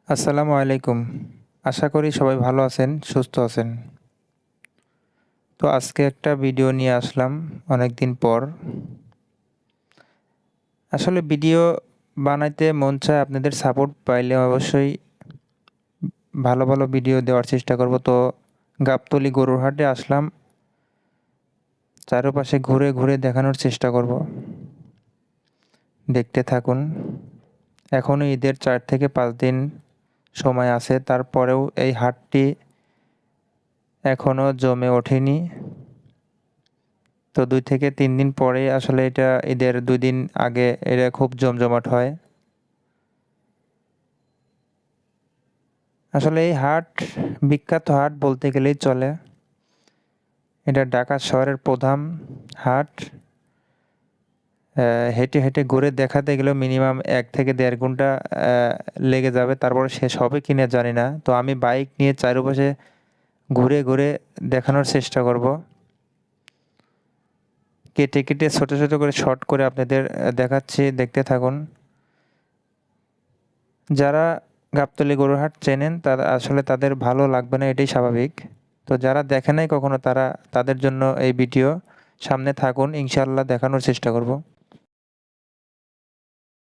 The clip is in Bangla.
আসসালামু আলাইকুম। আশা করি সবাই ভালো আছেন, সুস্থ আছেন। তো আজকে একটা ভিডিও নিয়ে আসলাম অনেকদিন পর। আসলে ভিডিও বানাইতে মন চায়, আপনাদের সাপোর্ট পাইলে অবশ্যই ভালো ভালো ভিডিও দেওয়ার চেষ্টা করব। তো গাবতলী গরুর হাটে আসলাম, চারপাশে ঘুরে ঘুরে দেখানোর চেষ্টা করব। দেখতে থাকুন। এখনও ঈদের 4 থেকে 5 দিন সময় আছে, তারপরেও এই হাটটি এখনও জমে ওঠেনি। তো 2 থেকে 3 দিন পরে আসলে এটা ঈদের 2 দিন আগে এটা খুব জমজমাট হয়। আসলে এই হাট বিখ্যাত হাট বলতে গেলেই চলে। এটা ঢাকা শহরের প্রধান হাট। হেঁটে হেঁটে ঘুরে দেখাতে গেলেও মিনিমাম 1 থেকে 1.5 ঘন্টা লেগে যাবে, তারপরে শেষ হবে কিনা জানি না। তো আমি বাইক নিয়ে চারপাশে ঘুরে ঘুরে দেখানোর চেষ্টা করব। কেটে কেটে ছোট ছোট করে শর্ট করে আপনাদের দেখাচ্ছি, দেখতে থাকুন। যারা গাবতলী গরুর হাট চেনেন তারা আসলে তাদের ভালো লাগবে না, এটাই স্বাভাবিক। তো যারা দেখে নাই কখনো তাদের জন্য এই ভিডিও। সামনে থাকুন, ইনশাআল্লাহ দেখানোর চেষ্টা করব।